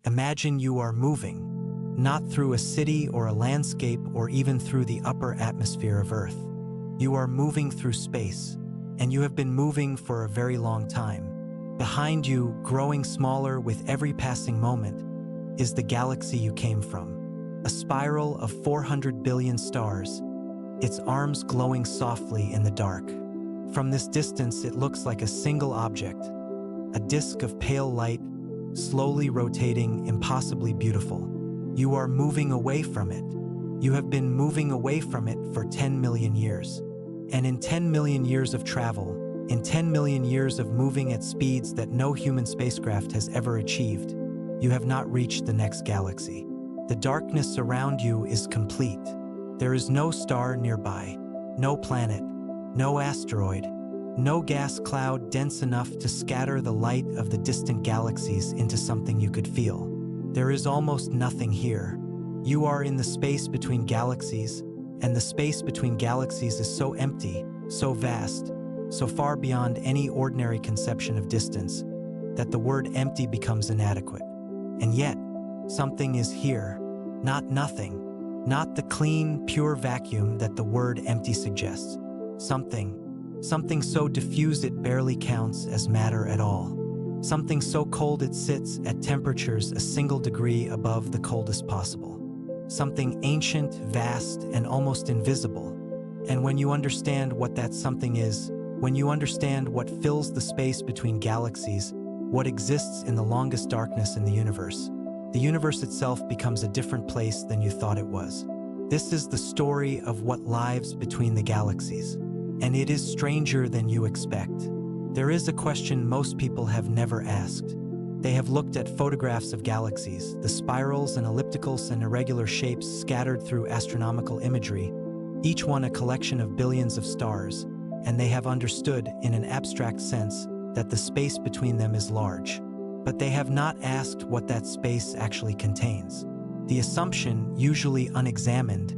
Imagine you are moving, not through a city or a landscape or even through the upper atmosphere of Earth. You are moving through space, and you have been moving for a very long time. Behind you, growing smaller with every passing moment, is the galaxy you came from. A spiral of 400 billion stars, its arms glowing softly in the dark. From this distance, it looks like a single object, a disk of pale light, slowly rotating, impossibly beautiful. You are moving away from it. You have been moving away from it for 10 million years. And in 10 million years of travel, in 10 million years of moving at speeds that no human spacecraft has ever achieved, you have not reached the next galaxy. The darkness around you is complete. There is no star nearby, no planet, no asteroid, no gas cloud dense enough to scatter the light of the distant galaxies into something you could feel. There is almost nothing here. You are in the space between galaxies, and the space between galaxies is so empty, so vast, so far beyond any ordinary conception of distance, that the word empty becomes inadequate. And yet, something is here, not nothing, not the clean, pure vacuum that the word empty suggests. Something so diffuse it barely counts as matter at all. Something so cold it sits at temperatures a single degree above the coldest possible. Something ancient, vast, and almost invisible. And when you understand what that something is, when you understand what fills the space between galaxies, what exists in the longest darkness in the universe itself becomes a different place than you thought it was. This is the story of what lies between the galaxies, and it is stranger than you expect. There is a question most people have never asked. They have looked at photographs of galaxies, the spirals and ellipticals and irregular shapes scattered through astronomical imagery, each one a collection of billions of stars, and they have understood, in an abstract sense, that the space between them is large. But they have not asked what that space actually contains. The assumption, usually unexamined,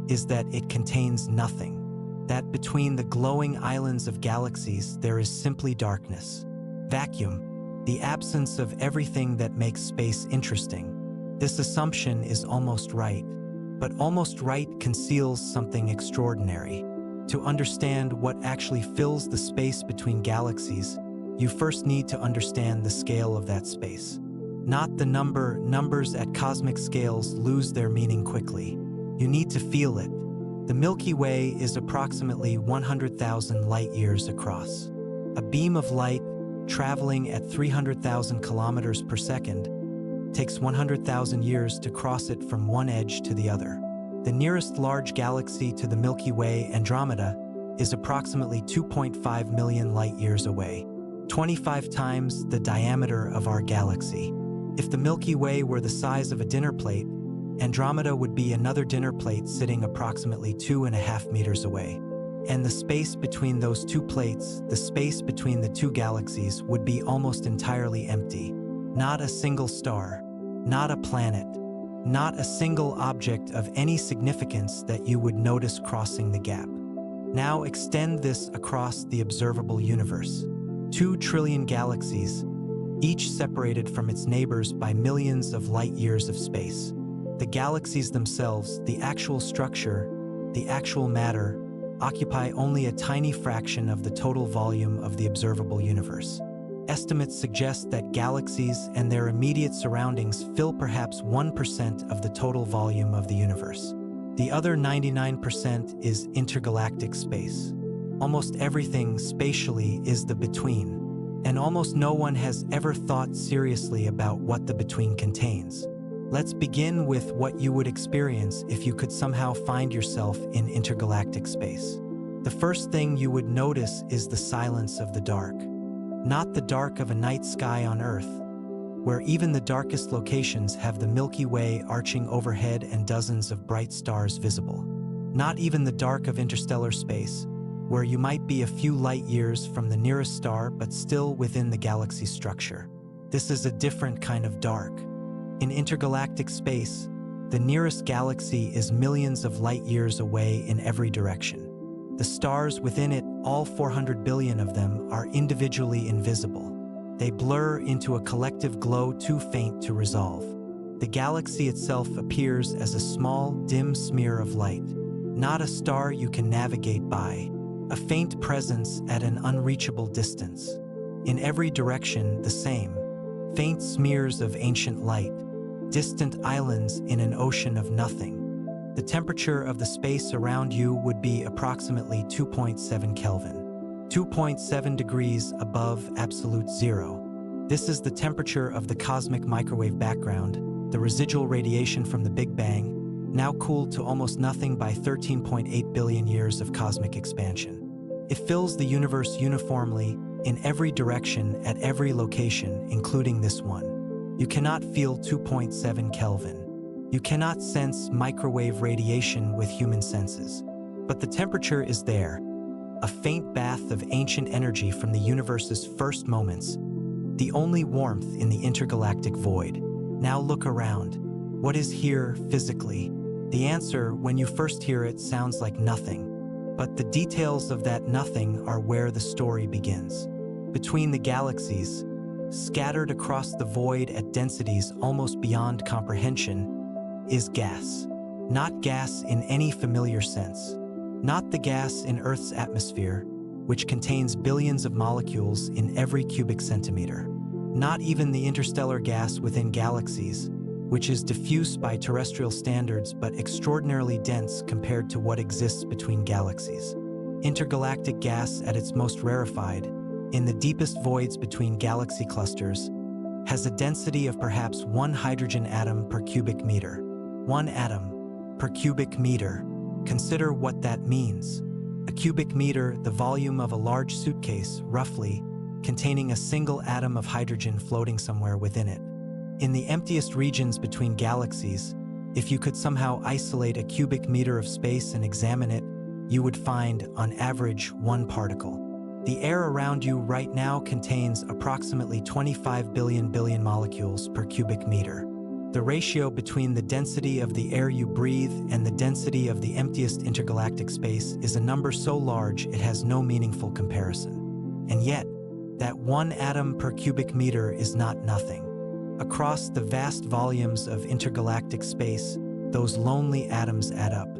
is that it contains nothing. That between the glowing islands of galaxies there is simply darkness, vacuum, the absence of everything that makes space interesting. This assumption is almost right, but almost right conceals something extraordinary. To understand what actually fills the space between galaxies, you first need to understand the scale of that space. Not the numbers at cosmic scales lose their meaning quickly. You need to feel it. The Milky Way is approximately 100,000 light-years across. A beam of light, traveling at 300,000 kilometers per second, takes 100,000 years to cross it from one edge to the other. The nearest large galaxy to the Milky Way, Andromeda, is approximately 2.5 million light-years away, 25 times the diameter of our galaxy. If the Milky Way were the size of a dinner plate, Andromeda would be another dinner plate sitting approximately 2.5 meters away. And the space between those two plates, the space between the two galaxies, would be almost entirely empty. Not a single star, not a planet, not a single object of any significance that you would notice crossing the gap. Now extend this across the observable universe. 2 trillion galaxies, each separated from its neighbors by millions of light-years of space. The galaxies themselves, the actual structure, the actual matter, occupy only a tiny fraction of the total volume of the observable universe. Estimates suggest that galaxies and their immediate surroundings fill perhaps 1% of the total volume of the universe. The other 99% is intergalactic space. Almost everything spatially is the between, and almost no one has ever thought seriously about what the between contains. Let's begin with what you would experience if you could somehow find yourself in intergalactic space. The first thing you would notice is the silence of the dark. Not the dark of a night sky on Earth, where even the darkest locations have the Milky Way arching overhead and dozens of bright stars visible. Not even the dark of interstellar space, where you might be a few light-years from the nearest star but still within the galaxy structure. This is a different kind of dark. In intergalactic space, the nearest galaxy is millions of light-years away in every direction. The stars within it, all 400 billion of them, are individually invisible. They blur into a collective glow too faint to resolve. The galaxy itself appears as a small, dim smear of light, not a star you can navigate by, a faint presence at an unreachable distance. In every direction, the same, faint smears of ancient light, distant islands in an ocean of nothing. The temperature of the space around you would be approximately 2.7 Kelvin, 2.7 degrees above absolute zero. This is the temperature of the cosmic microwave background, the residual radiation from the Big Bang, now cooled to almost nothing by 13.8 billion years of cosmic expansion. It fills the universe uniformly, in every direction, at every location, including this one. You cannot feel 2.7 Kelvin. You cannot sense microwave radiation with human senses. But the temperature is there, a faint bath of ancient energy from the universe's first moments, the only warmth in the intergalactic void. Now look around. What is here physically? The answer, when you first hear it, sounds like nothing. But the details of that nothing are where the story begins. Between the galaxies, scattered across the void at densities almost beyond comprehension, is gas. Not gas in any familiar sense. Not the gas in Earth's atmosphere, which contains billions of molecules in every cubic centimeter. Not even the interstellar gas within galaxies, which is diffuse by terrestrial standards but extraordinarily dense compared to what exists between galaxies. Intergalactic gas at its most rarefied, in the deepest voids between galaxy clusters, has a density of perhaps 1 hydrogen atom per cubic meter. 1 atom per cubic meter. Consider what that means. A cubic meter, the volume of a large suitcase, roughly, containing a single atom of hydrogen floating somewhere within it. In the emptiest regions between galaxies, if you could somehow isolate a cubic meter of space and examine it, you would find, on average, 1 particle. The air around you right now contains approximately 25 billion molecules per cubic meter. The ratio between the density of the air you breathe and the density of the emptiest intergalactic space is a number so large it has no meaningful comparison. And yet, that 1 atom per cubic meter is not nothing. Across the vast volumes of intergalactic space, those lonely atoms add up.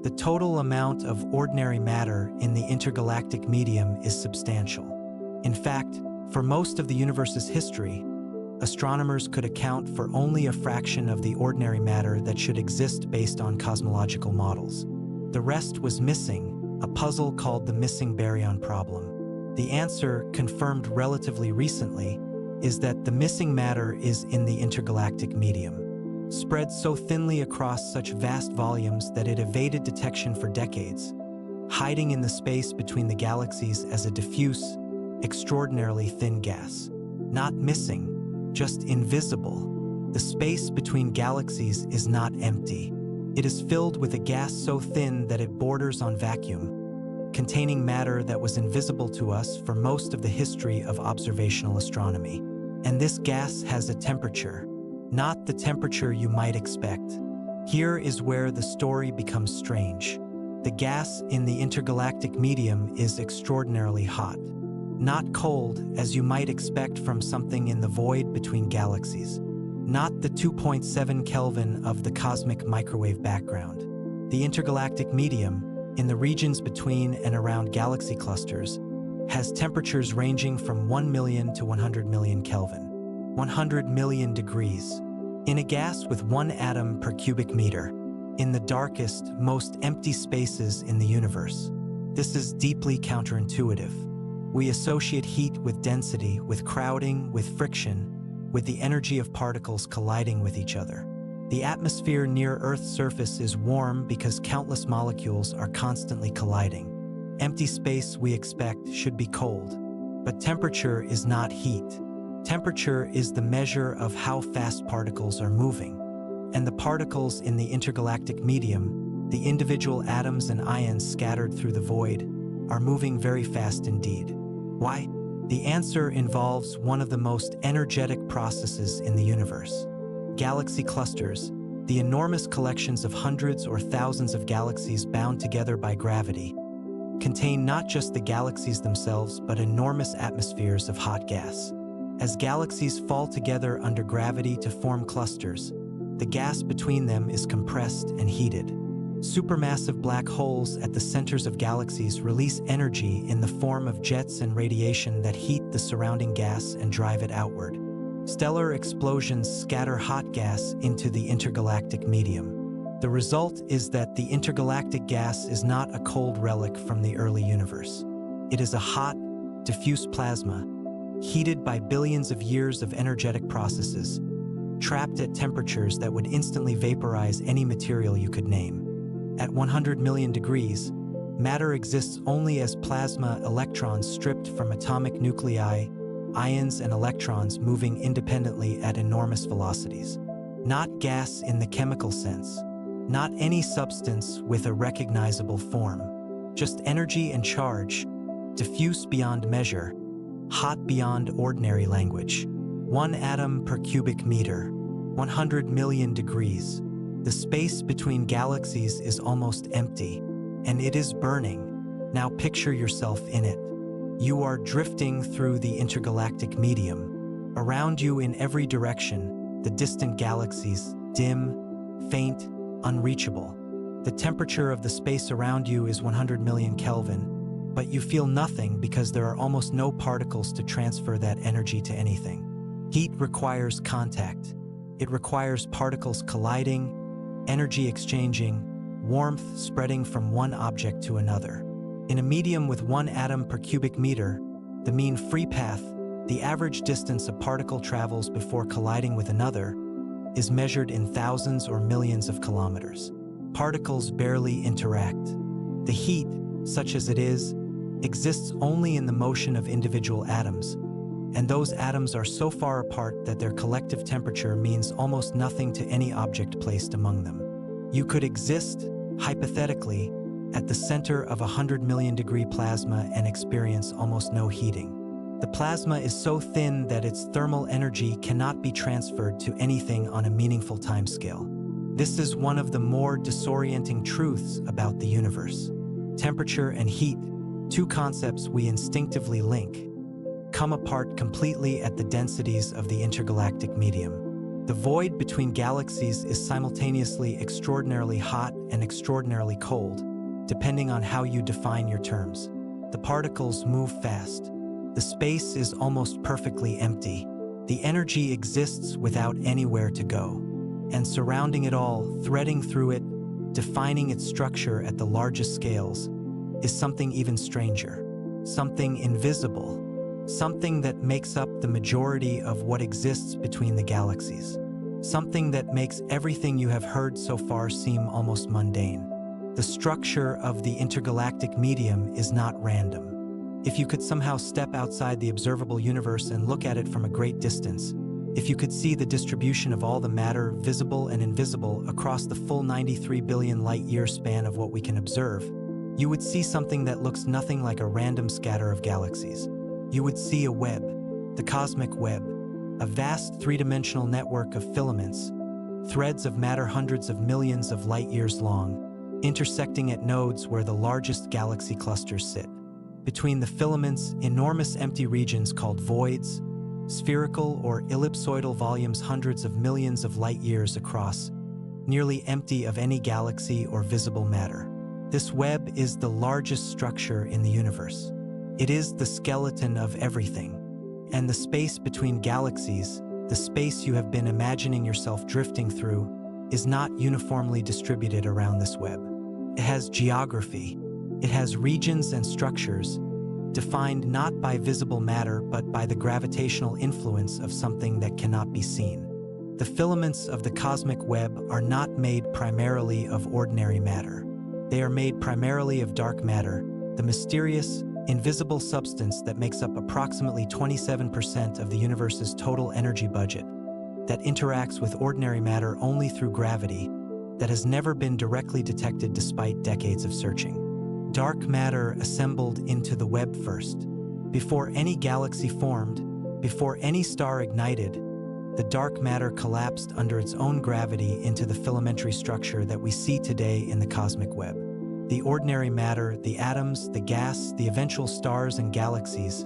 The total amount of ordinary matter in the intergalactic medium is substantial. In fact, for most of the universe's history, astronomers could account for only a fraction of the ordinary matter that should exist based on cosmological models. The rest was missing, a puzzle called the missing baryon problem. The answer, confirmed relatively recently, is that the missing matter is in the intergalactic medium, spread so thinly across such vast volumes that it evaded detection for decades, hiding in the space between the galaxies as a diffuse, extraordinarily thin gas. Not missing, just invisible. The space between galaxies is not empty. It is filled with a gas so thin that it borders on vacuum, containing matter that was invisible to us for most of the history of observational astronomy. And this gas has a temperature, not the temperature you might expect. Here is where the story becomes strange. The gas in the intergalactic medium is extraordinarily hot. Not cold, as you might expect from something in the void between galaxies. Not the 2.7 Kelvin of the cosmic microwave background. The intergalactic medium, in the regions between and around galaxy clusters, has temperatures ranging from 1 million to 100 million Kelvin, 100 million degrees. In a gas with 1 atom per cubic meter, in the darkest, most empty spaces in the universe. This is deeply counterintuitive. We associate heat with density, with crowding, with friction, with the energy of particles colliding with each other. The atmosphere near Earth's surface is warm because countless molecules are constantly colliding. Empty space, we expect, should be cold. But temperature is not heat. Temperature is the measure of how fast particles are moving. And the particles in the intergalactic medium, the individual atoms and ions scattered through the void, are moving very fast indeed. Why? The answer involves one of the most energetic processes in the universe. Galaxy clusters, the enormous collections of hundreds or thousands of galaxies bound together by gravity, contain not just the galaxies themselves but enormous atmospheres of hot gas. As galaxies fall together under gravity to form clusters, The gas between them is compressed and heated. Supermassive black holes at the centers of galaxies release energy in the form of jets and radiation that heat the surrounding gas and drive it outward. Stellar explosions scatter hot gas into the intergalactic medium. The result is that the intergalactic gas is not a cold relic from the early universe. It is a hot, diffuse plasma, heated by billions of years of energetic processes, trapped at temperatures that would instantly vaporize any material you could name. At 100 million degrees, matter exists only as plasma electrons stripped from atomic nuclei, ions and electrons moving independently at enormous velocities. Not gas in the chemical sense. Not any substance with a recognizable form. Just energy and charge, diffuse beyond measure, hot beyond ordinary language. 1 atom per cubic meter, 100 million degrees. The space between galaxies is almost empty, and it is burning. Now picture yourself in it. You are drifting through the intergalactic medium. Around you in every direction, the distant galaxies, dim, faint, unreachable. The temperature of the space around you is 100 million Kelvin, but you feel nothing because there are almost no particles to transfer that energy to anything. Heat requires contact. It requires particles colliding, energy exchanging, warmth spreading from one object to another. In a medium with 1 atom per cubic meter, the mean free path, the average distance a particle travels before colliding with another, is measured in thousands or millions of kilometers. Particles barely interact. The heat, such as it is, exists only in the motion of individual atoms, and those atoms are so far apart that their collective temperature means almost nothing to any object placed among them. You could exist, hypothetically, at the center of 100 million degree plasma and experience almost no heating. The plasma is so thin that its thermal energy cannot be transferred to anything on a meaningful timescale. This is one of the more disorienting truths about the universe. Temperature and heat, two concepts we instinctively link, come apart completely at the densities of the intergalactic medium. The void between galaxies is simultaneously extraordinarily hot and extraordinarily cold, depending on how you define your terms. The particles move fast. The space is almost perfectly empty. The energy exists without anywhere to go. And surrounding it all, threading through it, defining its structure at the largest scales, is something even stranger. Something invisible. Something that makes up the majority of what exists between the galaxies. Something that makes everything you have heard so far seem almost mundane. The structure of the intergalactic medium is not random. If you could somehow step outside the observable universe and look at it from a great distance, if you could see the distribution of all the matter, visible and invisible, across the full 93 billion light-year span of what we can observe, you would see something that looks nothing like a random scatter of galaxies. You would see a web, the cosmic web, a vast three-dimensional network of filaments, threads of matter hundreds of millions of light-years long, intersecting at nodes where the largest galaxy clusters sit. Between the filaments, enormous empty regions called voids, spherical or ellipsoidal volumes hundreds of millions of light-years across, nearly empty of any galaxy or visible matter. This web is the largest structure in the universe. It is the skeleton of everything. And the space between galaxies, the space you have been imagining yourself drifting through, is not uniformly distributed around this web. It has geography. It has regions and structures, defined not by visible matter but by the gravitational influence of something that cannot be seen. The filaments of the cosmic web are not made primarily of ordinary matter. They are made primarily of dark matter, the mysterious, invisible substance that makes up approximately 27% of the universe's total energy budget, that interacts with ordinary matter only through gravity, that has never been directly detected despite decades of searching. Dark matter assembled into the web first. Before any galaxy formed, before any star ignited, the dark matter collapsed under its own gravity into the filamentary structure that we see today in the cosmic web. The ordinary matter, the atoms, the gas, the eventual stars and galaxies,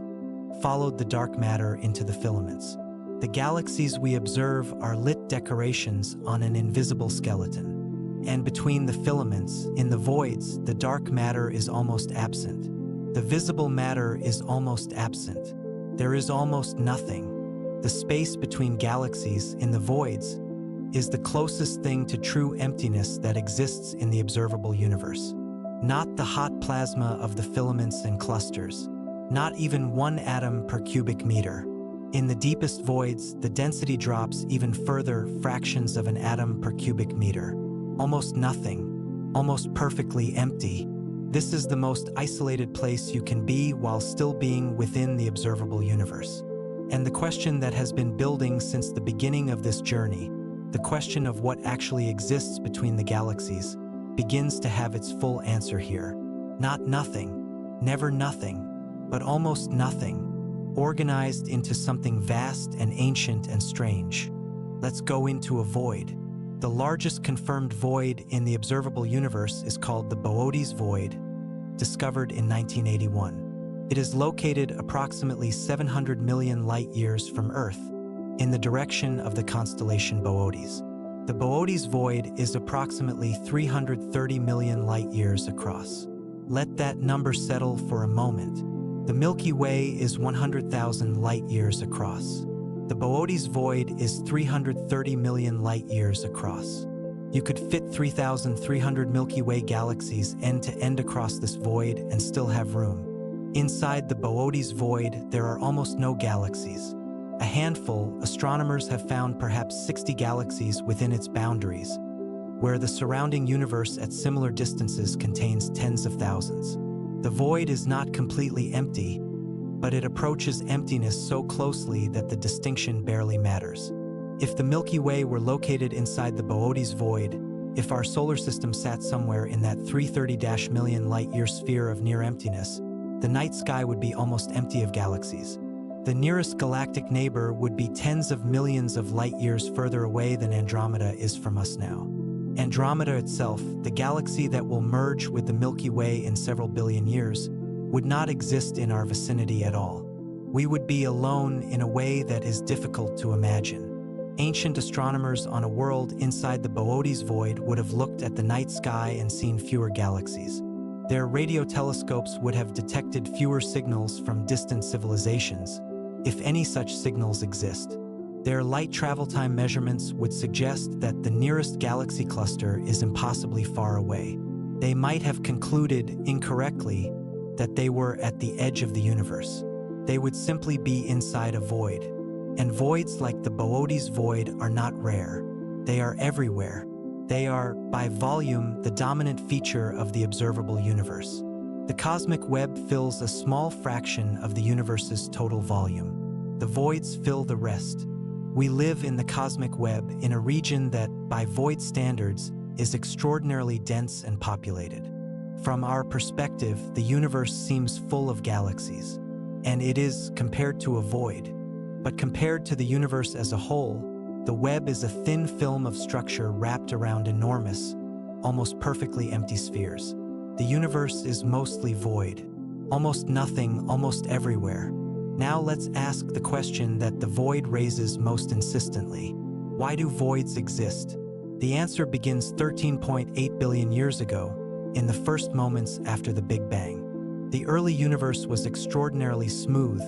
followed the dark matter into the filaments. The galaxies we observe are lit decorations on an invisible skeleton. And between the filaments, in the voids, the dark matter is almost absent. The visible matter is almost absent. There is almost nothing. The space between galaxies, in the voids, is the closest thing to true emptiness that exists in the observable universe. Not the hot plasma of the filaments and clusters. Not even 1 atom per cubic meter. In the deepest voids, the density drops even further, fractions of an atom per cubic meter. Almost nothing. Almost perfectly empty. This is the most isolated place you can be while still being within the observable universe. And the question that has been building since the beginning of this journey, the question of what actually exists between the galaxies, begins to have its full answer here. Not nothing, never nothing, but almost nothing, organized into something vast and ancient and strange. Let's go into a void. The largest confirmed void in the observable universe is called the Boötes Void, discovered in 1981. It is located approximately 700 million light-years from Earth, in the direction of the constellation Boötes. The Boötes Void is approximately 330 million light-years across. Let that number settle for a moment. The Milky Way is 100,000 light-years across. The Boötes Void is 330 million light-years across. You could fit 3,300 Milky Way galaxies end to end across this void and still have room. Inside the Boötes Void, there are almost no galaxies. A handful, astronomers have found perhaps 60 galaxies within its boundaries, where the surrounding universe at similar distances contains tens of thousands. The void is not completely empty, but it approaches emptiness so closely that the distinction barely matters. If the Milky Way were located inside the Boötes Void, if our solar system sat somewhere in that 330 million light-year sphere of near emptiness, the night sky would be almost empty of galaxies. The nearest galactic neighbor would be tens of millions of light-years further away than Andromeda is from us now. Andromeda itself, the galaxy that will merge with the Milky Way in several billion years, would not exist in our vicinity at all. We would be alone in a way that is difficult to imagine. Ancient astronomers on a world inside the Boötes Void would have looked at the night sky and seen fewer galaxies. Their radio telescopes would have detected fewer signals from distant civilizations, if any such signals exist. Their light travel time measurements would suggest that the nearest galaxy cluster is impossibly far away. They might have concluded incorrectly that they were at the edge of the universe. They would simply be inside a void. And voids like the Boötes Void are not rare. They are everywhere. They are, by volume, the dominant feature of the observable universe. The cosmic web fills a small fraction of the universe's total volume. The voids fill the rest. We live in the cosmic web in a region that, by void standards, is extraordinarily dense and populated. From our perspective, the universe seems full of galaxies. And it is, compared to a void. But compared to the universe as a whole, the web is a thin film of structure wrapped around enormous, almost perfectly empty spheres. The universe is mostly void. Almost nothing, almost everywhere. Now let's ask the question that the void raises most insistently. Why do voids exist? The answer begins 13.8 billion years ago, in the first moments after the Big Bang. The early universe was extraordinarily smooth,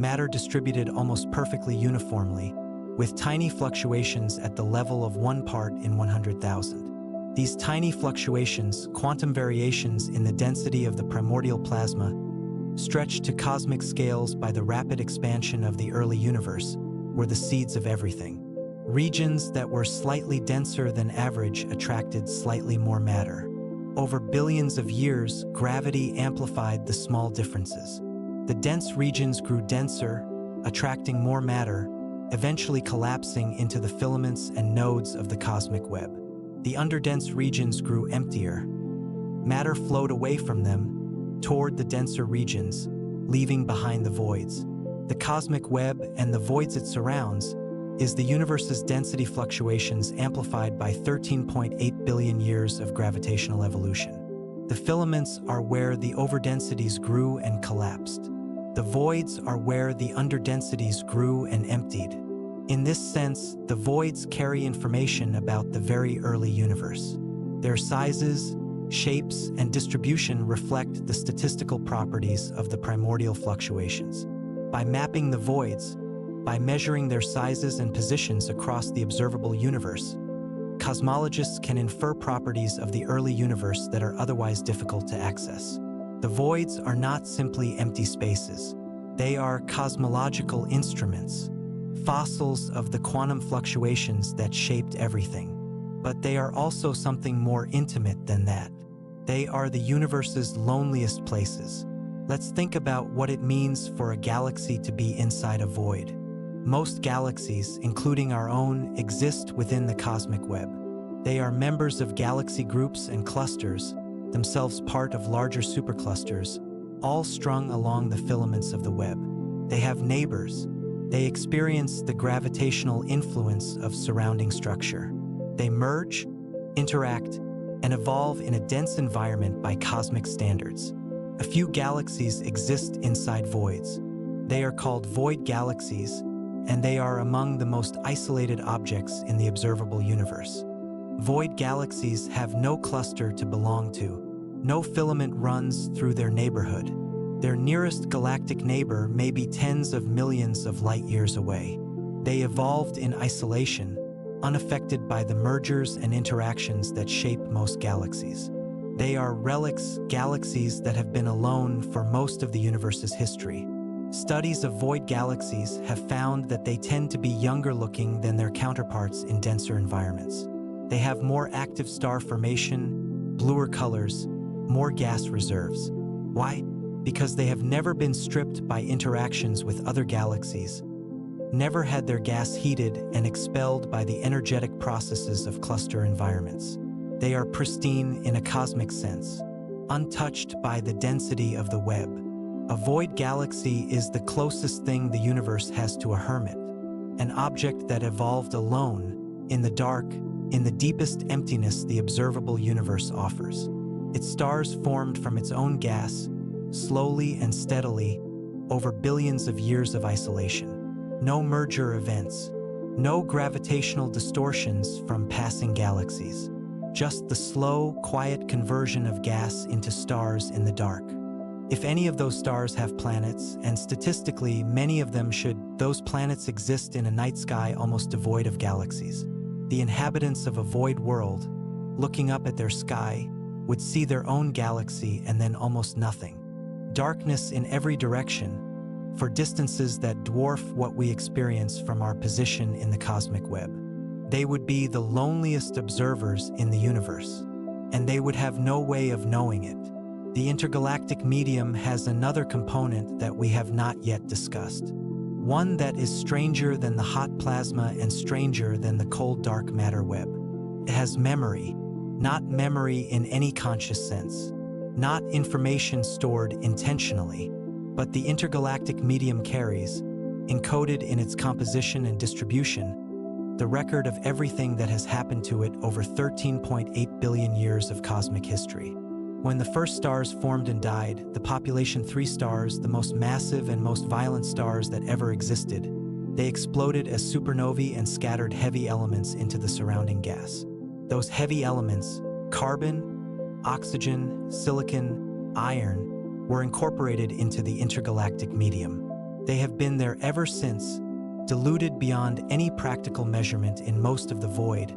matter distributed almost perfectly uniformly, with tiny fluctuations at the level of 1 part in 100,000. These tiny fluctuations, quantum variations in the density of the primordial plasma, stretched to cosmic scales by the rapid expansion of the early universe, were the seeds of everything. Regions that were slightly denser than average attracted slightly more matter. Over billions of years, gravity amplified the small differences. The dense regions grew denser, attracting more matter, eventually collapsing into the filaments and nodes of the cosmic web. The underdense regions grew emptier. Matter flowed away from them, toward the denser regions, leaving behind the voids. The cosmic web and the voids it surrounds is the universe's density fluctuations amplified by 13.8 billion years of gravitational evolution. The filaments are where the overdensities grew and collapsed. The voids are where the underdensities grew and emptied. In this sense, the voids carry information about the very early universe. Their sizes, shapes, and distribution reflect the statistical properties of the primordial fluctuations. By mapping the voids, by measuring their sizes and positions across the observable universe, cosmologists can infer properties of the early universe that are otherwise difficult to access. The voids are not simply empty spaces. They are cosmological instruments, fossils of the quantum fluctuations that shaped everything. But they are also something more intimate than that. They are the universe's loneliest places. Let's think about what it means for a galaxy to be inside a void. Most galaxies, including our own, exist within the cosmic web. They are members of galaxy groups and clusters, themselves part of larger superclusters, all strung along the filaments of the web. They have neighbors. They experience the gravitational influence of surrounding structure. They merge, interact, and evolve in a dense environment by cosmic standards. A few galaxies exist inside voids. They are called void galaxies, and they are among the most isolated objects in the observable universe. Void galaxies have no cluster to belong to. No filament runs through their neighborhood. Their nearest galactic neighbor may be tens of millions of light years away. They evolved in isolation, unaffected by the mergers and interactions that shape most galaxies. They are relics, galaxies that have been alone for most of the universe's history. Studies of void galaxies have found that they tend to be younger looking than their counterparts in denser environments. They have more active star formation, bluer colors, more gas reserves. Why? Because they have never been stripped by interactions with other galaxies, never had their gas heated and expelled by the energetic processes of cluster environments. They are pristine in a cosmic sense, untouched by the density of the web. A void galaxy is the closest thing the universe has to a hermit, an object that evolved alone, in the dark, in the deepest emptiness the observable universe offers. Its stars formed from its own gas, slowly and steadily, over billions of years of isolation. No merger events, no gravitational distortions from passing galaxies, just the slow, quiet conversion of gas into stars in the dark. If any of those stars have planets, and statistically many of them should, those planets exist in a night sky almost devoid of galaxies. The inhabitants of a void world, looking up at their sky, would see their own galaxy and then almost nothing. Darkness in every direction, for distances that dwarf what we experience from our position in the cosmic web. They would be the loneliest observers in the universe, and they would have no way of knowing it. The intergalactic medium has another component that we have not yet discussed, one that is stranger than the hot plasma and stranger than the cold dark matter web. It has memory, not memory in any conscious sense, not information stored intentionally, but the intergalactic medium carries, encoded in its composition and distribution, the record of everything that has happened to it over 13.8 billion years of cosmic history. When the first stars formed and died, the population 3 stars, the most massive and most violent stars that ever existed, they exploded as supernovae and scattered heavy elements into the surrounding gas. Those heavy elements, carbon, oxygen, silicon, iron, were incorporated into the intergalactic medium. They have been there ever since, diluted beyond any practical measurement in most of the void,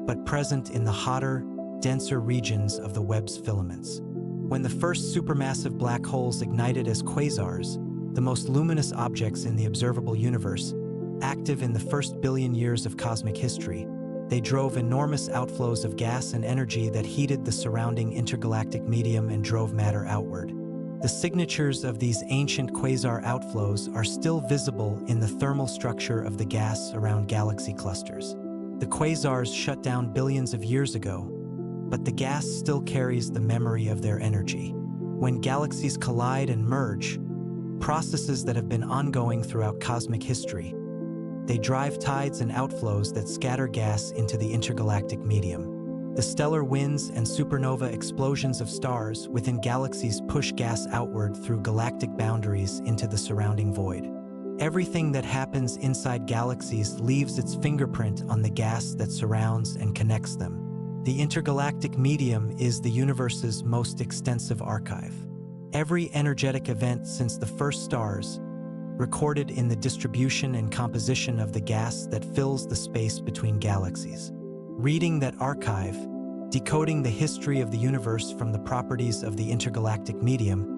but present in the hotter, denser regions of the web's filaments. When the first supermassive black holes ignited as quasars, the most luminous objects in the observable universe, active in the first billion years of cosmic history, they drove enormous outflows of gas and energy that heated the surrounding intergalactic medium and drove matter outward. The signatures of these ancient quasar outflows are still visible in the thermal structure of the gas around galaxy clusters. The quasars shut down billions of years ago, but the gas still carries the memory of their energy. When galaxies collide and merge, processes that have been ongoing throughout cosmic history, they drive tides and outflows that scatter gas into the intergalactic medium. The stellar winds and supernova explosions of stars within galaxies push gas outward through galactic boundaries into the surrounding void. Everything that happens inside galaxies leaves its fingerprint on the gas that surrounds and connects them. The intergalactic medium is the universe's most extensive archive. Every energetic event since the first stars, recorded in the distribution and composition of the gas that fills the space between galaxies. Reading that archive, decoding the history of the universe from the properties of the intergalactic medium,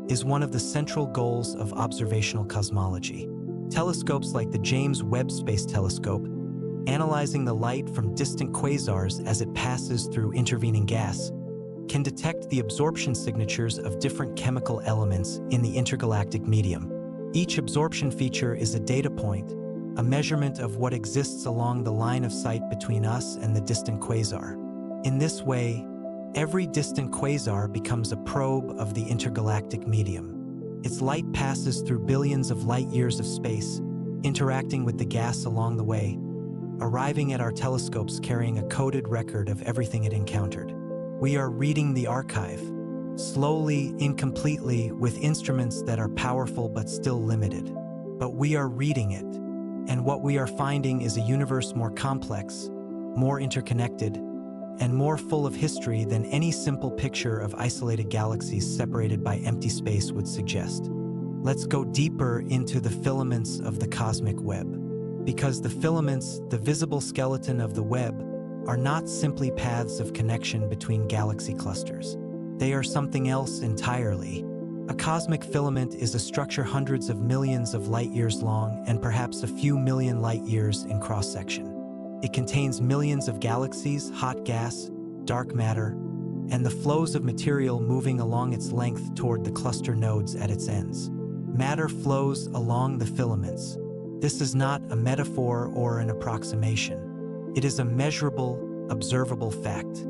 is one of the central goals of observational cosmology. Telescopes like the James Webb Space Telescope, analyzing the light from distant quasars as it passes through intervening gas, can detect the absorption signatures of different chemical elements in the intergalactic medium. Each absorption feature is a data point, a measurement of what exists along the line of sight between us and the distant quasar. In this way, every distant quasar becomes a probe of the intergalactic medium. Its light passes through billions of light years of space, interacting with the gas along the way, arriving at our telescopes carrying a coded record of everything it encountered. We are reading the archive, slowly, incompletely, with instruments that are powerful but still limited. But we are reading it, and what we are finding is a universe more complex, more interconnected, and more full of history than any simple picture of isolated galaxies separated by empty space would suggest. Let's go deeper into the filaments of the cosmic web. Because the filaments, the visible skeleton of the web, are not simply paths of connection between galaxy clusters. They are something else entirely. A cosmic filament is a structure hundreds of millions of light years long and perhaps a few million light years in cross-section. It contains millions of galaxies, hot gas, dark matter, and the flows of material moving along its length toward the cluster nodes at its ends. Matter flows along the filaments. This is not a metaphor or an approximation. It is a measurable, observable fact.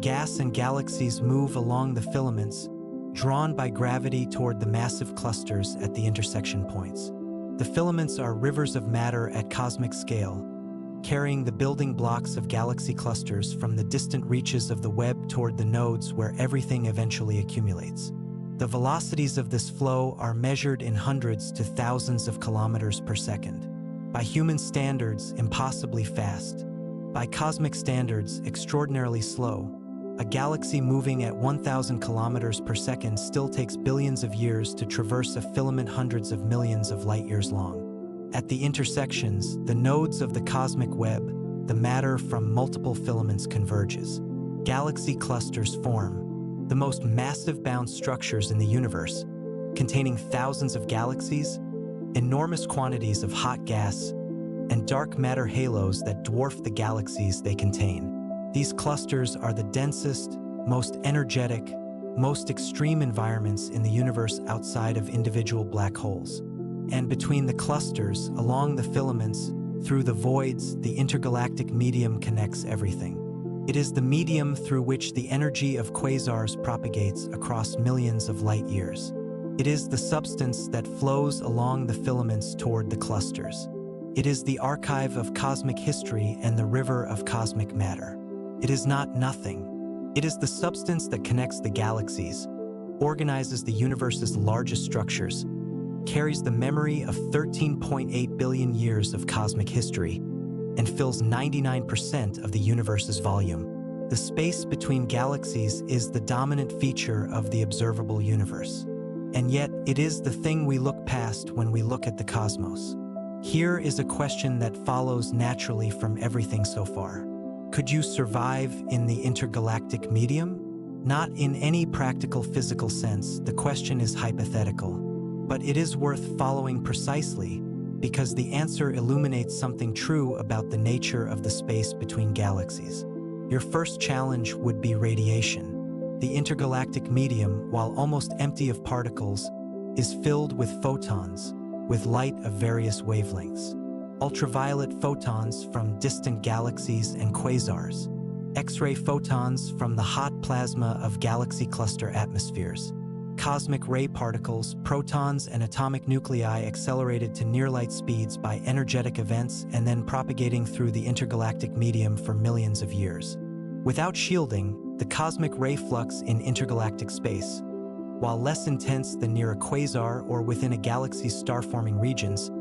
Gas and galaxies move along the filaments, drawn by gravity toward the massive clusters at the intersection points. The filaments are rivers of matter at cosmic scale, carrying the building blocks of galaxy clusters from the distant reaches of the web toward the nodes where everything eventually accumulates. The velocities of this flow are measured in hundreds to thousands of kilometers per second. By human standards, impossibly fast. By cosmic standards, extraordinarily slow. A galaxy moving at 1,000 kilometers per second still takes billions of years to traverse a filament hundreds of millions of light years long. At the intersections, the nodes of the cosmic web, the matter from multiple filaments converges. Galaxy clusters form, the most massive bound structures in the universe, containing thousands of galaxies, enormous quantities of hot gas, and dark matter halos that dwarf the galaxies they contain. These clusters are the densest, most energetic, most extreme environments in the universe outside of individual black holes. And between the clusters, along the filaments, through the voids, the intergalactic medium connects everything. It is the medium through which the energy of quasars propagates across millions of light years. It is the substance that flows along the filaments toward the clusters. It is the archive of cosmic history and the river of cosmic matter. It is not nothing. It is the substance that connects the galaxies, organizes the universe's largest structures, carries the memory of 13.8 billion years of cosmic history, and fills 99% of the universe's volume. The space between galaxies is the dominant feature of the observable universe. And yet, it is the thing we look past when we look at the cosmos. Here is a question that follows naturally from everything so far. Could you survive in the intergalactic medium? Not in any practical physical sense, the question is hypothetical. But it is worth following precisely because the answer illuminates something true about the nature of the space between galaxies. Your first challenge would be radiation. The intergalactic medium, while almost empty of particles, is filled with photons, with light of various wavelengths. Ultraviolet photons from distant galaxies and quasars, X-ray photons from the hot plasma of galaxy cluster atmospheres, cosmic ray particles, protons and atomic nuclei accelerated to near-light speeds by energetic events and then propagating through the intergalactic medium for millions of years. Without shielding, the cosmic ray flux in intergalactic space, while less intense than near a quasar or within a galaxy's star-forming regions,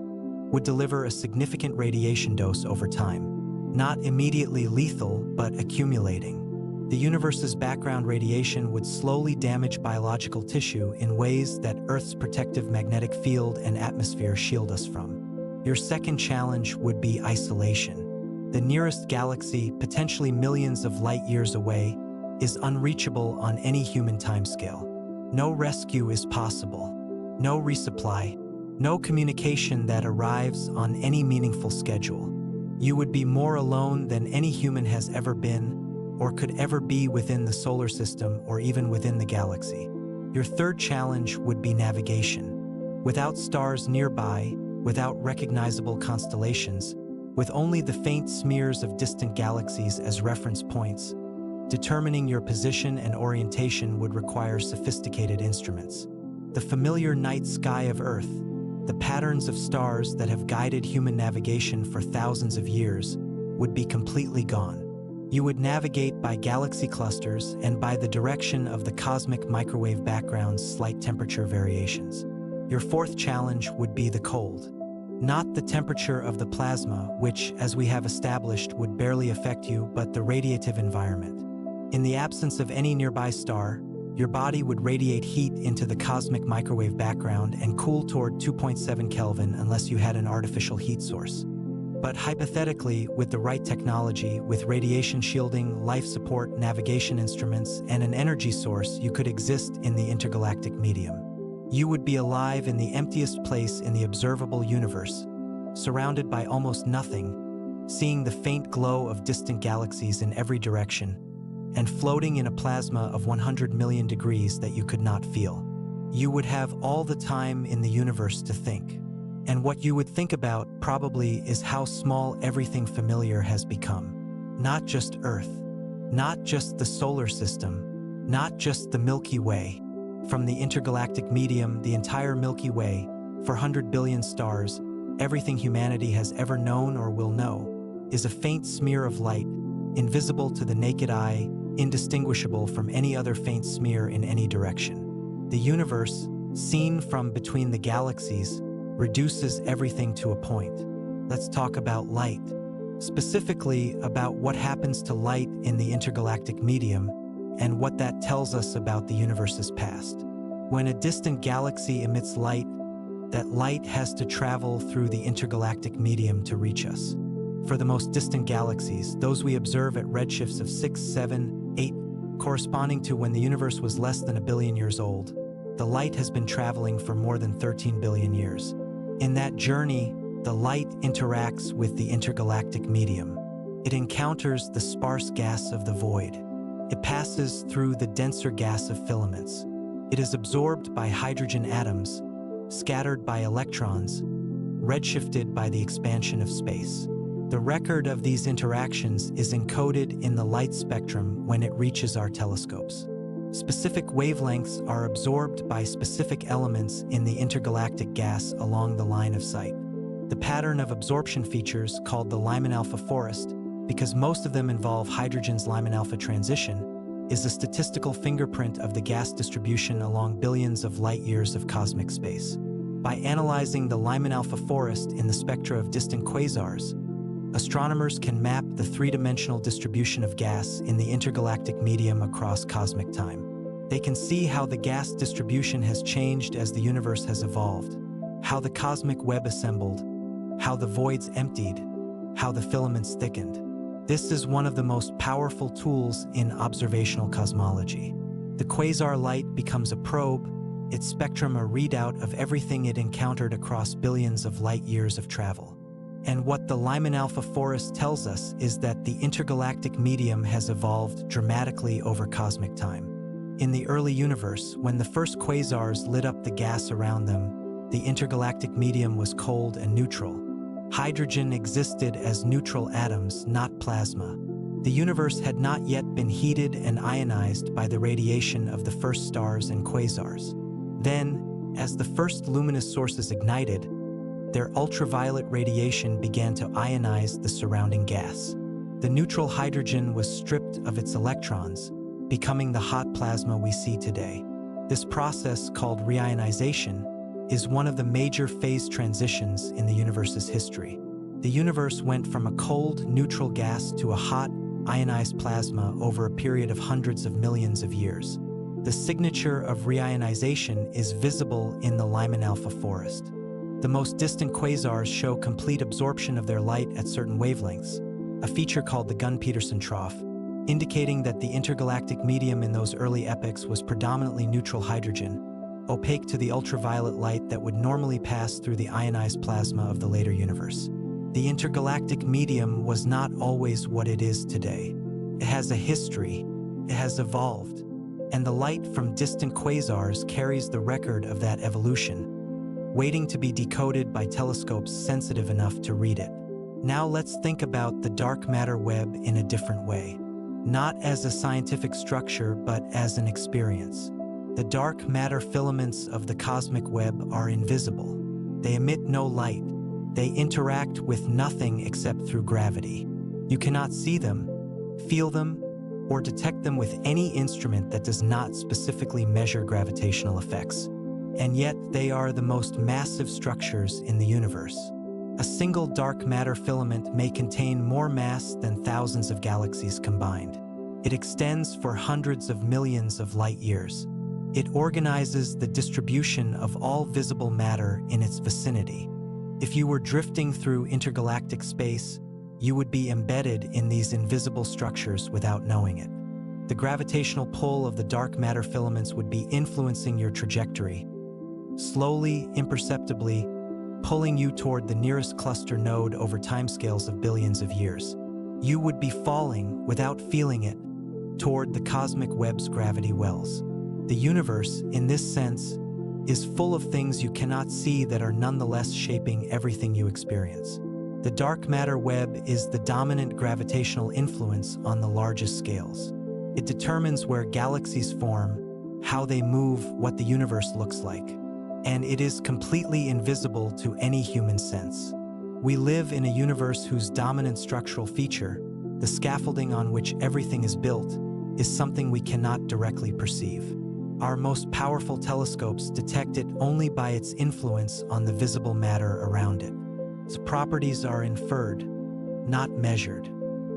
would deliver a significant radiation dose over time, not immediately lethal, but accumulating. The universe's background radiation would slowly damage biological tissue in ways that Earth's protective magnetic field and atmosphere shield us from. Your second challenge would be isolation. The nearest galaxy, potentially millions of light years away, is unreachable on any human timescale. No rescue is possible, no resupply, no communication that arrives on any meaningful schedule. You would be more alone than any human has ever been, or could ever be within the solar system or even within the galaxy. Your third challenge would be navigation. Without stars nearby, without recognizable constellations, with only the faint smears of distant galaxies as reference points, determining your position and orientation would require sophisticated instruments. The familiar night sky of Earth, the patterns of stars that have guided human navigation for thousands of years, would be completely gone. You would navigate by galaxy clusters and by the direction of the cosmic microwave background's slight temperature variations. Your fourth challenge would be the cold. Not the temperature of the plasma, which, as we have established, would barely affect you, but the radiative environment. In the absence of any nearby star, your body would radiate heat into the cosmic microwave background and cool toward 2.7 Kelvin unless you had an artificial heat source. But hypothetically, with the right technology, with radiation shielding, life support, navigation instruments, and an energy source, you could exist in the intergalactic medium. You would be alive in the emptiest place in the observable universe, surrounded by almost nothing, seeing the faint glow of distant galaxies in every direction, and floating in a plasma of 100 million degrees that you could not feel. You would have all the time in the universe to think. And what you would think about, probably, is how small everything familiar has become. Not just Earth, not just the solar system, not just the Milky Way. From the intergalactic medium, the entire Milky Way, 400 billion stars, everything humanity has ever known or will know, is a faint smear of light, invisible to the naked eye, indistinguishable from any other faint smear in any direction. The universe, seen from between the galaxies, reduces everything to a point. Let's talk about light. Specifically about what happens to light in the intergalactic medium and what that tells us about the universe's past. When a distant galaxy emits light, that light has to travel through the intergalactic medium to reach us. For the most distant galaxies, those we observe at redshifts of 6, 7, 8, corresponding to when the universe was less than 1 billion years old, the light has been traveling for more than 13 billion years. In that journey, the light interacts with the intergalactic medium. It encounters the sparse gas of the void. It passes through the denser gas of filaments. It is absorbed by hydrogen atoms, scattered by electrons, redshifted by the expansion of space. The record of these interactions is encoded in the light spectrum when it reaches our telescopes. Specific wavelengths are absorbed by specific elements in the intergalactic gas along the line of sight. The pattern of absorption features, called the Lyman-alpha forest, because most of them involve hydrogen's Lyman-alpha transition, is a statistical fingerprint of the gas distribution along billions of light-years of cosmic space. By analyzing the Lyman-alpha forest in the spectra of distant quasars, astronomers can map the three-dimensional distribution of gas in the intergalactic medium across cosmic time. They can see how the gas distribution has changed as the universe has evolved, how the cosmic web assembled, how the voids emptied, how the filaments thickened. This is one of the most powerful tools in observational cosmology. The quasar light becomes a probe, its spectrum a readout of everything it encountered across billions of light-years of travel. And what the Lyman-alpha forest tells us is that the intergalactic medium has evolved dramatically over cosmic time. In the early universe, when the first quasars lit up the gas around them, the intergalactic medium was cold and neutral. Hydrogen existed as neutral atoms, not plasma. The universe had not yet been heated and ionized by the radiation of the first stars and quasars. Then, as the first luminous sources ignited, their ultraviolet radiation began to ionize the surrounding gas. The neutral hydrogen was stripped of its electrons, becoming the hot plasma we see today. This process, called reionization, is one of the major phase transitions in the universe's history. The universe went from a cold, neutral gas to a hot, ionized plasma over a period of hundreds of millions of years. The signature of reionization is visible in the Lyman alpha forest. The most distant quasars show complete absorption of their light at certain wavelengths, a feature called the Gunn-Peterson trough, indicating that the intergalactic medium in those early epochs was predominantly neutral hydrogen, opaque to the ultraviolet light that would normally pass through the ionized plasma of the later universe. The intergalactic medium was not always what it is today. It has a history, it has evolved, and the light from distant quasars carries the record of that evolution, waiting to be decoded by telescopes sensitive enough to read it. Now let's think about the dark matter web in a different way. Not as a scientific structure, but as an experience. The dark matter filaments of the cosmic web are invisible. They emit no light. They interact with nothing except through gravity. You cannot see them, feel them, or detect them with any instrument that does not specifically measure gravitational effects. And yet they are the most massive structures in the universe. A single dark matter filament may contain more mass than thousands of galaxies combined. It extends for hundreds of millions of light years. It organizes the distribution of all visible matter in its vicinity. If you were drifting through intergalactic space, you would be embedded in these invisible structures without knowing it. The gravitational pull of the dark matter filaments would be influencing your trajectory, slowly, imperceptibly, pulling you toward the nearest cluster node over timescales of billions of years. You would be falling, without feeling it, toward the cosmic web's gravity wells. The universe, in this sense, is full of things you cannot see that are nonetheless shaping everything you experience. The dark matter web is the dominant gravitational influence on the largest scales. It determines where galaxies form, how they move, what the universe looks like. And it is completely invisible to any human sense. We live in a universe whose dominant structural feature, the scaffolding on which everything is built, is something we cannot directly perceive. Our most powerful telescopes detect it only by its influence on the visible matter around it. Its properties are inferred, not measured.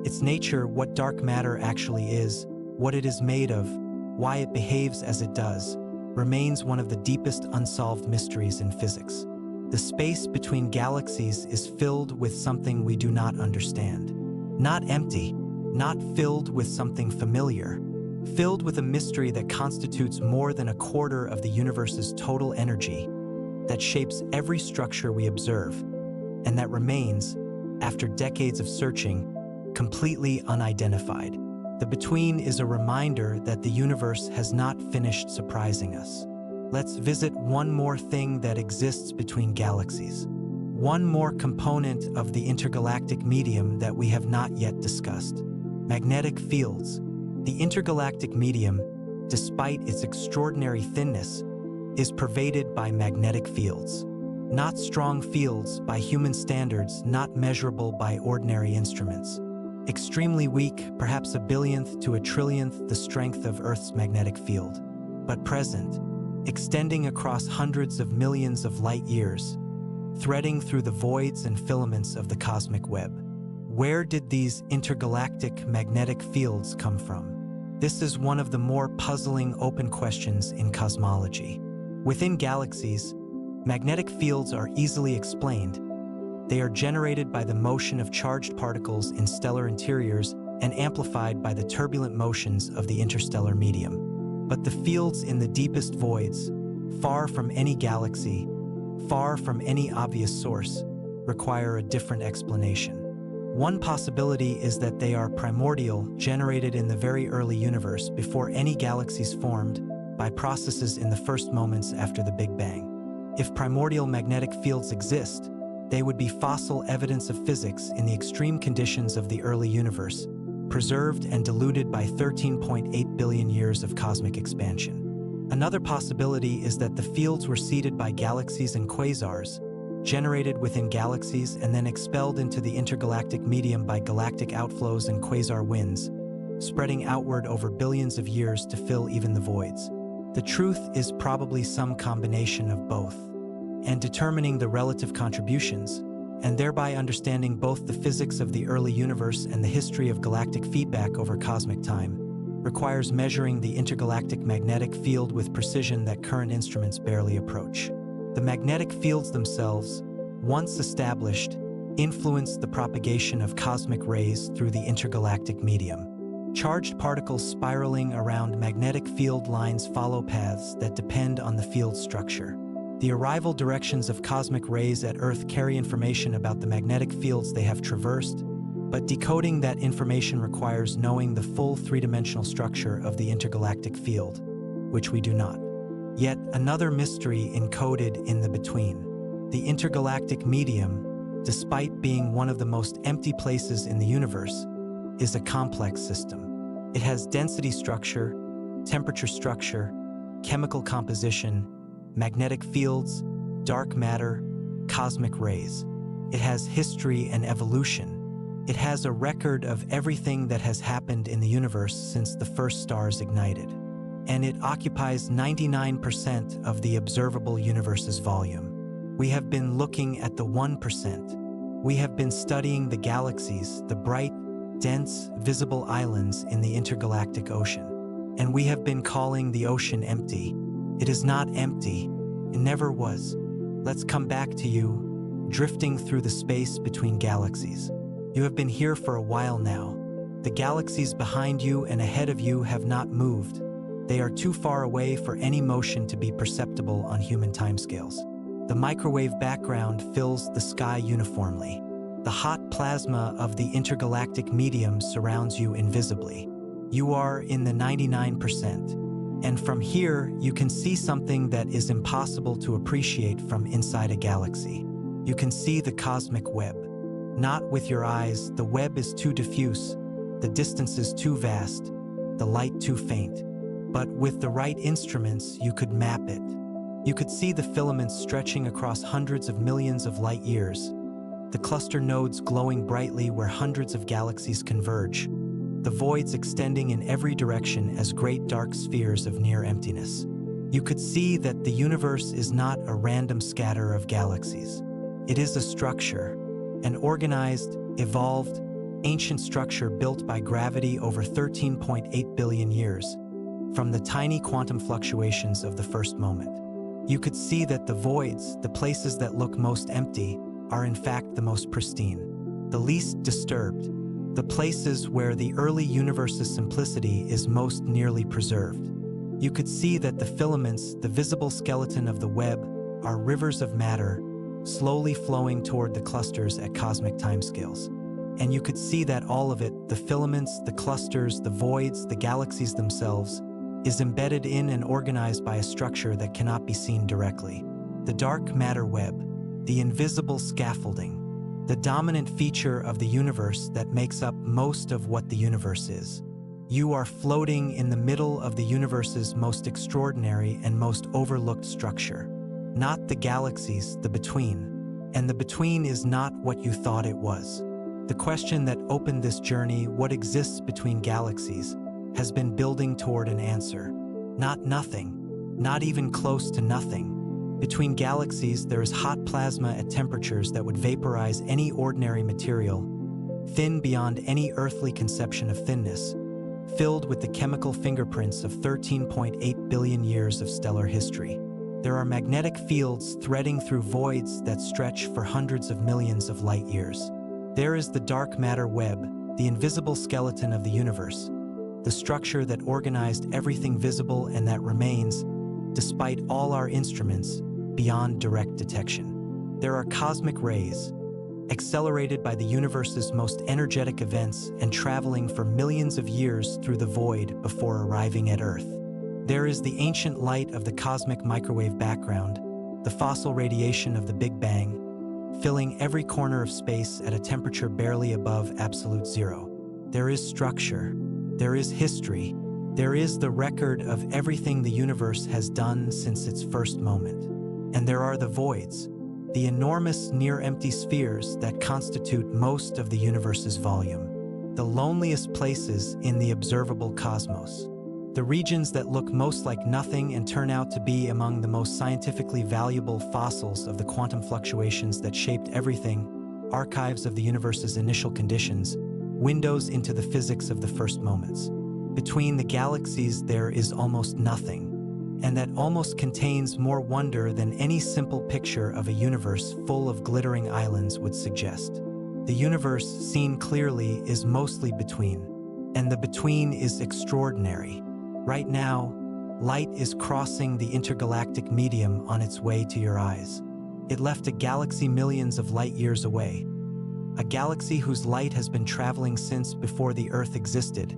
Its nature, what dark matter actually is, what it is made of, why it behaves as it does, remains one of the deepest unsolved mysteries in physics. The space between galaxies is filled with something we do not understand. Not empty, not filled with something familiar, filled with a mystery that constitutes more than a quarter of the universe's total energy, that shapes every structure we observe, and that remains, after decades of searching, completely unidentified. The between is a reminder that the universe has not finished surprising us. Let's visit one more thing that exists between galaxies. One more component of the intergalactic medium that we have not yet discussed. Magnetic fields. The intergalactic medium, despite its extraordinary thinness, is pervaded by magnetic fields. Not strong fields by human standards, not measurable by ordinary instruments. Extremely weak, perhaps a billionth to a trillionth the strength of Earth's magnetic field, but present, extending across hundreds of millions of light years, threading through the voids and filaments of the cosmic web. Where did these intergalactic magnetic fields come from? This is one of the more puzzling open questions in cosmology. Within galaxies, magnetic fields are easily explained. They are generated by the motion of charged particles in stellar interiors and amplified by the turbulent motions of the interstellar medium. But the fields in the deepest voids, far from any galaxy, far from any obvious source, require a different explanation. One possibility is that they are primordial, generated in the very early universe before any galaxies formed, by processes in the first moments after the Big Bang. If primordial magnetic fields exist, they would be fossil evidence of physics in the extreme conditions of the early universe, preserved and diluted by 13.8 billion years of cosmic expansion. Another possibility is that the fields were seeded by galaxies and quasars, generated within galaxies and then expelled into the intergalactic medium by galactic outflows and quasar winds, spreading outward over billions of years to fill even the voids. The truth is probably some combination of both. and determining the relative contributions, and thereby understanding both the physics of the early universe and the history of galactic feedback over cosmic time, requires measuring the intergalactic magnetic field with precision that current instruments barely approach. The magnetic fields themselves, once established, influence the propagation of cosmic rays through the intergalactic medium. Charged particles spiraling around magnetic field lines follow paths that depend on the field structure. The arrival directions of cosmic rays at Earth carry information about the magnetic fields they have traversed, but decoding that information requires knowing the full three-dimensional structure of the intergalactic field, which we do not. Yet another mystery encoded in the between. The intergalactic medium, despite being one of the most empty places in the universe, is a complex system. It has density structure, temperature structure, chemical composition, magnetic fields, dark matter, cosmic rays. It has history and evolution. It has a record of everything that has happened in the universe since the first stars ignited. And it occupies 99% of the observable universe's volume. We have been looking at the 1%. We have been studying the galaxies, the bright, dense, visible islands in the intergalactic ocean. And we have been calling the ocean empty. It is not empty. It never was. Let's come back to you, drifting through the space between galaxies. You have been here for a while now. The galaxies behind you and ahead of you have not moved. They are too far away for any motion to be perceptible on human timescales. The microwave background fills the sky uniformly. The hot plasma of the intergalactic medium surrounds you invisibly. You are in the 99%. And from here, you can see something that is impossible to appreciate from inside a galaxy. You can see the cosmic web. Not with your eyes, the web is too diffuse, the distance is too vast, the light too faint. But with the right instruments, you could map it. You could see the filaments stretching across hundreds of millions of light years, the cluster nodes glowing brightly where hundreds of galaxies converge, the voids extending in every direction as great dark spheres of near emptiness. You could see that the universe is not a random scatter of galaxies. It is a structure, an organized, evolved, ancient structure built by gravity over 13.8 billion years, from the tiny quantum fluctuations of the first moment. You could see that the voids, the places that look most empty, are in fact the most pristine, the least disturbed, the places where the early universe's simplicity is most nearly preserved. You could see that the filaments, the visible skeleton of the web, are rivers of matter, slowly flowing toward the clusters at cosmic timescales. And you could see that all of it, the filaments, the clusters, the voids, the galaxies themselves, is embedded in and organized by a structure that cannot be seen directly. The dark matter web, the invisible scaffolding, the dominant feature of the universe that makes up most of what the universe is. You are floating in the middle of the universe's most extraordinary and most overlooked structure. Not the galaxies, the between. And the between is not what you thought it was. The question that opened this journey, what exists between galaxies, has been building toward an answer. Not nothing, not even close to nothing. Between galaxies, there is hot plasma at temperatures that would vaporize any ordinary material, thin beyond any earthly conception of thinness, filled with the chemical fingerprints of 13.8 billion years of stellar history. There are magnetic fields threading through voids that stretch for hundreds of millions of light years. There is the dark matter web, the invisible skeleton of the universe, the structure that organized everything visible and that remains, despite all our instruments, beyond direct detection. There are cosmic rays, accelerated by the universe's most energetic events and traveling for millions of years through the void before arriving at Earth. There is the ancient light of the cosmic microwave background, the fossil radiation of the Big Bang, filling every corner of space at a temperature barely above absolute zero. There is structure, there is history, there is the record of everything the universe has done since its first moment. And there are the voids, the enormous near-empty spheres that constitute most of the universe's volume, the loneliest places in the observable cosmos. The regions that look most like nothing and turn out to be among the most scientifically valuable fossils of the quantum fluctuations that shaped everything, archives of the universe's initial conditions, windows into the physics of the first moments. Between the galaxies there is almost nothing, and that almost contains more wonder than any simple picture of a universe full of glittering islands would suggest. The universe, seen clearly, is mostly between, and the between is extraordinary. Right now, light is crossing the intergalactic medium on its way to your eyes. It left a galaxy millions of light years away, a galaxy whose light has been traveling since before the Earth existed,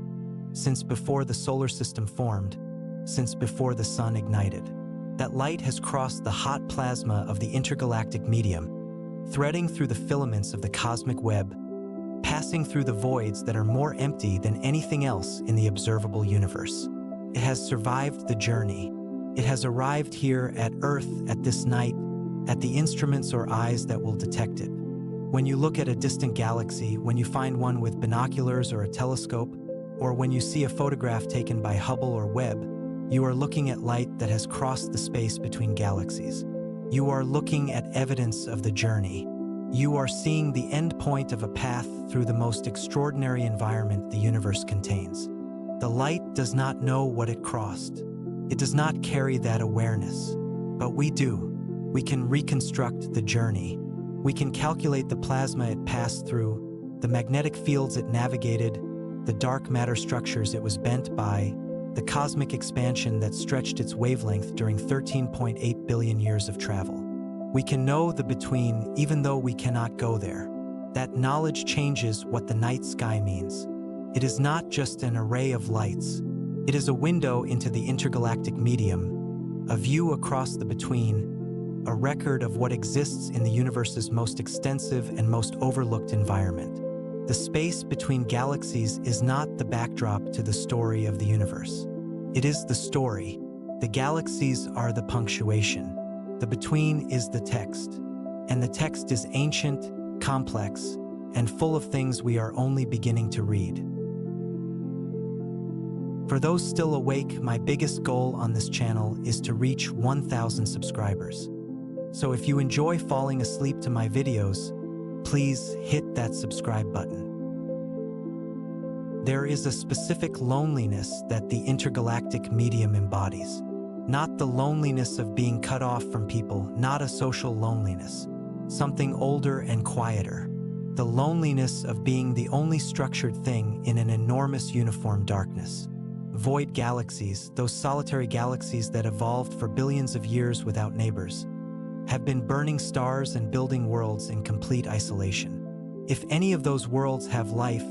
since before the solar system formed, since before the sun ignited. That light has crossed the hot plasma of the intergalactic medium, threading through the filaments of the cosmic web, passing through the voids that are more empty than anything else in the observable universe. It has survived the journey. It has arrived here at Earth at this night, at the instruments or eyes that will detect it. When you look at a distant galaxy, when you find one with binoculars or a telescope, or when you see a photograph taken by Hubble or Webb, you are looking at light that has crossed the space between galaxies. You are looking at evidence of the journey. You are seeing the end point of a path through the most extraordinary environment the universe contains. The light does not know what it crossed. It does not carry that awareness. But we do. We can reconstruct the journey. We can calculate the plasma it passed through, the magnetic fields it navigated, the dark matter structures it was bent by, the cosmic expansion that stretched its wavelength during 13.8 billion years of travel. We can know the between even though we cannot go there. That knowledge changes what the night sky means. It is not just an array of lights. It is a window into the intergalactic medium, a view across the between, a record of what exists in the universe's most extensive and most overlooked environment. The space between galaxies is not the backdrop to the story of the universe. It is the story. The galaxies are the punctuation. The between is the text. And the text is ancient, complex, and full of things we are only beginning to read. For those still awake, my biggest goal on this channel is to reach 1,000 subscribers. So if you enjoy falling asleep to my videos, please hit that subscribe button. There is a specific loneliness that the intergalactic medium embodies. Not the loneliness of being cut off from people, not a social loneliness. Something older and quieter. The loneliness of being the only structured thing in an enormous uniform darkness. Void galaxies, those solitary galaxies that evolved for billions of years without neighbors, have been burning stars and building worlds in complete isolation. If any of those worlds have life,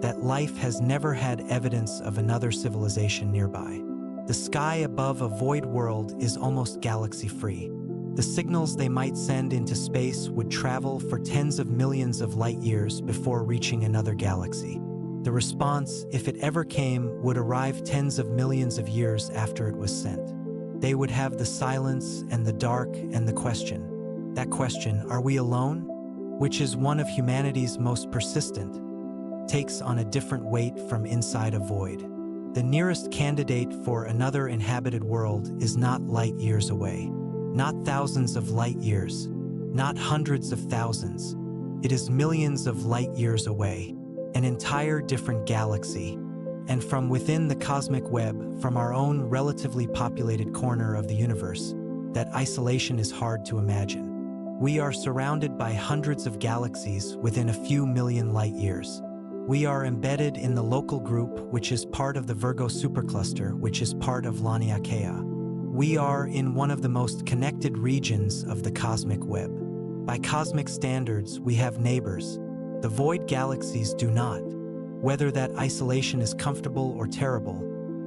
that life has never had evidence of another civilization nearby. The sky above a void world is almost galaxy-free. The signals they might send into space would travel for tens of millions of light years before reaching another galaxy. The response, if it ever came, would arrive tens of millions of years after it was sent. They would have the silence and the dark and the question. That question, are we alone? Which is one of humanity's most persistent, takes on a different weight from inside a void. The nearest candidate for another inhabited world is not light years away, not thousands of light years, not hundreds of thousands. It is millions of light years away, an entire different galaxy. And from within the cosmic web, from our own relatively populated corner of the universe, that isolation is hard to imagine. We are surrounded by hundreds of galaxies within a few million light years. We are embedded in the local group, which is part of the Virgo supercluster, which is part of Laniakea. We are in one of the most connected regions of the cosmic web. By cosmic standards, we have neighbors. The void galaxies do not. Whether that isolation is comfortable or terrible,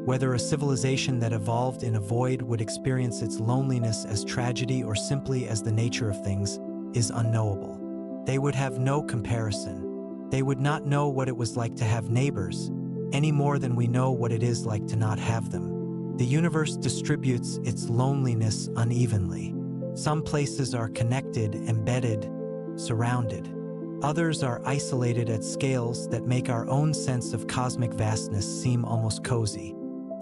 whether a civilization that evolved in a void would experience its loneliness as tragedy or simply as the nature of things, is unknowable. They would have no comparison. They would not know what it was like to have neighbors, any more than we know what it is like to not have them. The universe distributes its loneliness unevenly. Some places are connected, embedded, surrounded. Others are isolated at scales that make our own sense of cosmic vastness seem almost cozy.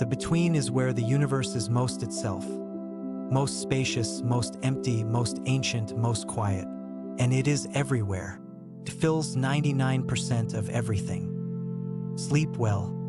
The between is where the universe is most itself, most spacious, most empty, most ancient, most quiet. And it is everywhere. It fills 99% of everything. Sleep well.